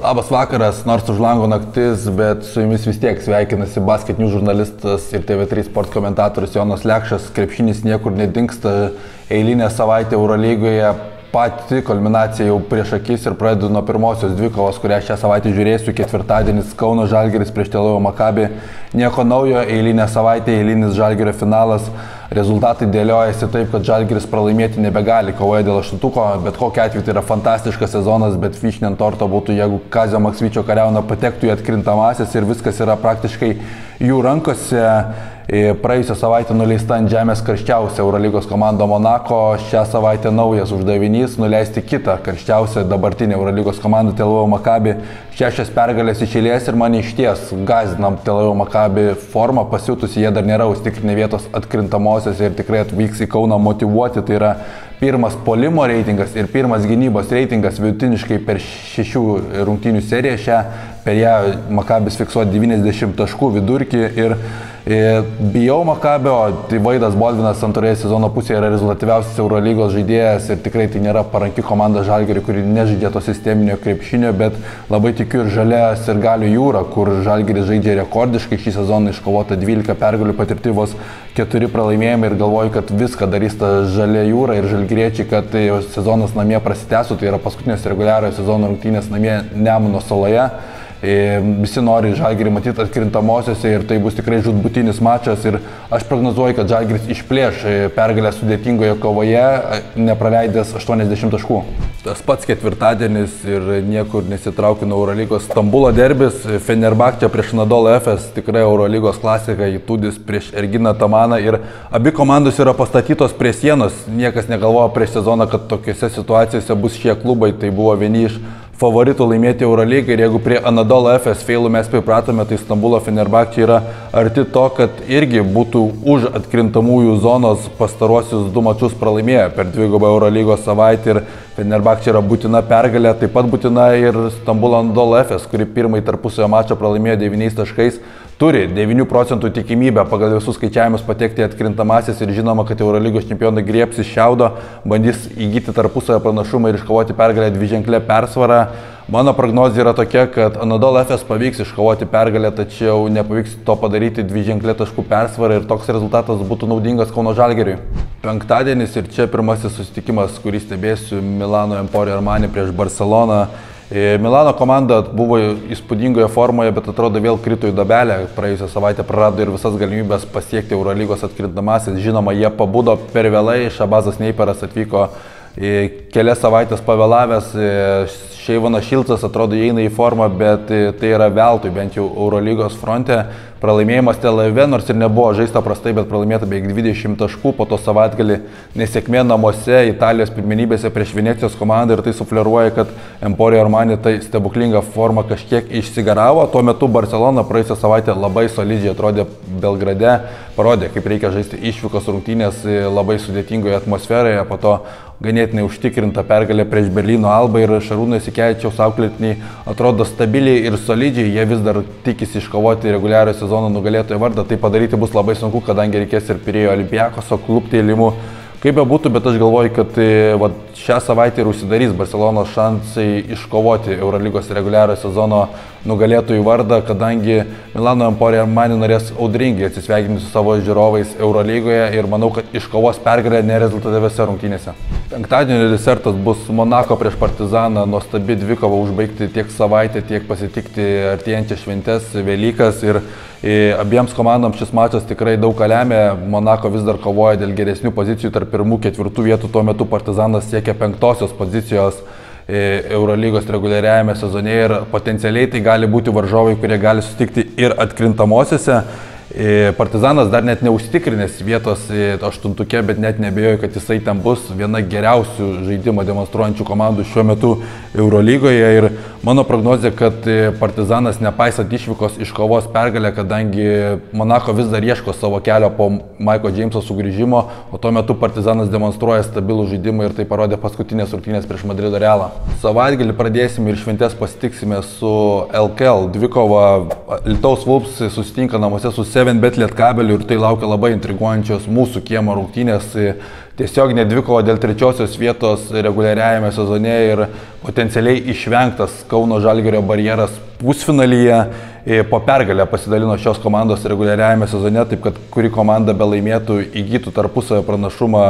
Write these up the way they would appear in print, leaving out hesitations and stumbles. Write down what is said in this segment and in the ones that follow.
Labas vakaras, nors už lango naktis, bet su jumis vis tiek sveikinasi basketinių žurnalistas ir TV3 sport komentatorius Jonas Lekšas. Krepšinis niekur nedingsta, eilinė savaitė Eurolygoje, pati kulminacija jau prieš akis ir pradedu nuo pirmosios dvikovos, kurią šią savaitę žiūrėsiu. Ketvirtadienis Kauno Žalgiris prieš Tel Avivo Maccabi. Nieko naujo, eilinė savaitė, eilinis Žalgirio finalas. Rezultatai dėliojasi taip, kad Žalgiris pralaimėti nebegali, kovoja dėl aštuntuko, bet kokiu atveju tai yra fantastiškas sezonas, bet vyšnia ant torto būtų, jeigu Kazio Maksvyčio kariauna patektų į atkrintamasis ir viskas yra praktiškai jų rankose. Praėjusią savaitę nuleista ant žemės karščiausia Eurolygos komanda Monako, šią savaitę naujas uždavinys nuleisti kitą karščiausią dabartinę Eurolygos komandą Tel Avivo Maccabi. 6 pergalės iš eilės ir mane išties gąsdinam Tel Avivo Maccabi formą pasiutusi, jie dar nėra užtikrinę vietos atkrintamosios ir tikrai atvyks į Kauną motyvuoti. Tai yra pirmas puolimo reitingas ir pirmas gynybos reitingas vidutiniškai per 6 rungtynių seriją. Šią per ją Maccabis fiksuoja 90 taškų vidurkį ir bijau Maccabio, tai Vaidas Boldvinas antroje sezono pusėje yra rezultatyviausias Eurolygos žaidėjas ir tikrai tai nėra paranki komanda Žalgiriui, kuri nežaidė to sisteminio krepšinio, bet labai tikiu ir Žalia Sirgalių jūra, kur Žalgiris žaidžia rekordiškai šį sezoną, iškovota 12 pergalių, patirti vos 4 pralaimėjimai ir galvoju, kad viską darys ta Žalia jūra ir žalgiriečiai, kad sezonas namie prasitęsų, tai yra paskutinės reguliariojo sezono rungtynės namie Nemuno saloje. Visi nori Žalgirį matyti atkrintamosiose ir tai bus tikrai žūtbūtinis mačas ir aš prognozuoju, kad Žalgiris išplėš pergalę sudėtingoje kovoje, nepraleidęs 80 taškų. Tas pats ketvirtadienis ir niekur nesitraukiu nuo Eurolygos. Stambulo derbis, Fenerbahčė prieš Anadolu Efes, tikrai Eurolygos klasika, Itudis prieš Erginą Tamaną ir abi komandos yra pastatytos prie sienos. Niekas negalvojo prieš sezoną, kad tokiose situacijose bus šie klubai, tai buvo vieni iš favoritų laimėti Eurolygą ir jeigu prie Anadolu Efes feilų mes pripratome, tai Stambulo Fenerbahčė yra arti to, kad irgi būtų už atkrintamųjų zonos pastaruosius 2 mačus pralaimėję per dvigubą Eurolygos savaitę ir Fenerbahčė yra būtina pergalė, taip pat būtina ir Stambulo Anadolu Efes, kuri pirmąjį tarpusavio mačą pralaimėjo 9 taškais. Turi 9% tikimybę pagal visus skaičiavimus patekti atkrintamasis ir žinoma, kad Eurolygos čempionai griebsis šiaudo, bandys įgyti tarpusavio pranašumą ir iškovoti pergalę dviženklę persvarą. Mano prognozija yra tokia, kad Anadolu Efes pavyks iškovoti pergalę, tačiau nepavyks to padaryti dviženklę taškų persvarą ir toks rezultatas būtų naudingas Kauno Žalgiriui. Penktadienis ir čia pirmasis susitikimas, kurį stebėsiu, Milano Emporio Armani prieš Barceloną. Milano komanda buvo įspūdingoje formoje, bet atrodo vėl krito į duobelę. Praėjusią savaitę prarado ir visas galimybės pasiekti Eurolygos atkrintamasis. Žinoma, jie pabudo per vėlai, Šabazas Neiperas atvyko kelias savaitės pavėlavęs. Šeivonas Šilcas atrodo įeina į formą, bet tai yra veltui, bent jau Eurolygos fronte. Pralaimėjimas Tel Avive, nors ir nebuvo žaista prastai, bet pralaimėta beveik 20 taškų, po to savaitgalį nesėkmė namuose Italijos pirmenybėse prieš Venecijos komandą ir tai sufleruoja, kad Emporio Armani tai stebuklinga forma kažkiek išsigaravo. Tuo metu Barcelona praėjusią savaitę labai solidžiai atrodė Belgrade, parodė, kaip reikia žaisti išvykos rungtynės labai sudėtingoje atmosferoje, po to ganėtinai užtikrinta pergalė prieš Berlyno Albą ir Šarūno Jasikevičiaus auklėtiniai atrodo stabiliai ir solidžiai, jie vis dar tikisi iškovoti reguliariojo sezono nugalėtojo vardą. Tai padaryti bus labai sunku, kadangi reikės ir Pirėjo Olympiakoso kluptėlimų. Kaip be būtų, bet aš galvoju, kad šią savaitę ir užsidarys Barcelonos šansai iškovoti Eurolygos reguliariojo sezono nugalėtojų vardą, kadangi Milano Emporio Armani norės audringai atsisveikinti su savo žiūrovais Eurolygoje ir manau, kad iškovos pergalę nerezultatyviose rungtynėse. Penktadienio desertas bus Monako prieš Partizaną, nuostabi dvikova užbaigti tiek savaitę, tiek pasitikti artėjančias šventes, Velykas ir abiems komandoms šis mačas tikrai daug ką lemia. Monako vis dar kovoja dėl geresnių pozicijų tarp 1-4 vietų, tuo metu Partizanas siekia 5 pozicijos Eurolygos reguliariajame sezone ir potencialiai tai gali būti varžovai, kurie gali susitikti ir atkrintamosiose. Partizanas dar net neužtikrinęs vietos aštuntuke, bet net neabejoju, kad jisai ten bus viena geriausių žaidimą demonstruojančių komandų šiuo metu Eurolygoje ir mano prognozija, kad Partizanas nepaisant išvykos iškovos pergalę, kadangi Monako vis dar ieško savo kelio po Maiko Džeimso sugrįžimo, o tuo metu Partizanas demonstruoja stabilų žaidimą ir tai parodė paskutinės rungtynės prieš Madrido Realą. Savaitgalį pradėsime ir šventes pasitiksime su LKL dvikova. Lietuvos Vulfs susitinka namuose su 7bet Lietkabeliu ir tai laukia labai intriguojančios mūsų kiemo rungtynės. Tiesiog nedvikova dėl 3. vietos reguliariajame sezone ir potencialiai išvengtas Kauno Žalgirio barjeras pusfinalyje. Po pergalę pasidalino šios komandos reguliariajame sezone, taip kad kuri komanda be laimėtų įgytų tarpusavio pranašumą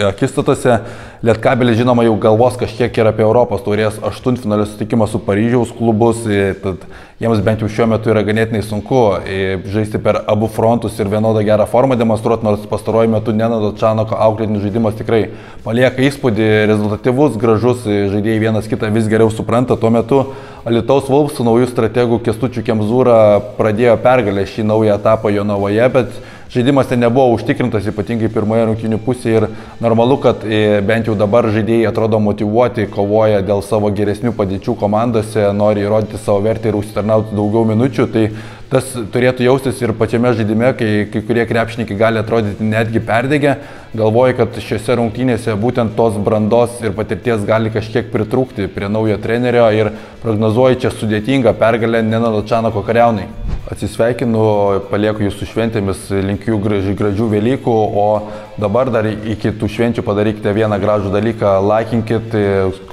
akistatose. Lietkabelis žinoma jau galvos kažkiek ir apie Europos taurės aštuntfinalio susitikimą su Paryžiaus klubus, tad jiems bent jau šiuo metu yra ganėtinai sunku žaisti per abu frontus ir vienodą gerą formą demonstruoti, nors pastaruoju metu Nenado Čanako auklėtinių žaidimas tikrai palieka įspūdį, rezultatyvus, gražus, žaidėjai vienas kitą vis geriau supranta. Tuo metu Alytaus Wolves su naujų strategų Kęstučiu Kemzūra pradėjo pergalę šį naują etapą Jonavoje, bet žaidimas ten nebuvo užtikrintas, ypatingai pirmoje rungtynių pusėje, ir normalu, kad bent jau dabar žaidėjai atrodo motyvuoti, kovoja dėl savo geresnių padėčių komandose, nori įrodyti savo vertę ir užsitarnauti daugiau minučių. Tai tas turėtų jaustis ir pačiame žaidime, kai kurie krepšininkai gali atrodyti netgi perdegę. Galvoju, kad šiose rungtynėse būtent tos brandos ir patirties gali kažkiek pritrūkti prie naujo trenerio ir prognozuoju čia sudėtingą pergalę Nenado Čanako kariaunai. Atsisveikinu, palieku jūs su šventėmis, linkiu gražių Velykų, o dabar dar iki tų švenčių padarykite vieną gražų dalyką, laikinkit,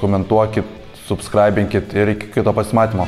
komentuokit, subscribinkit ir iki kito pasimatymo.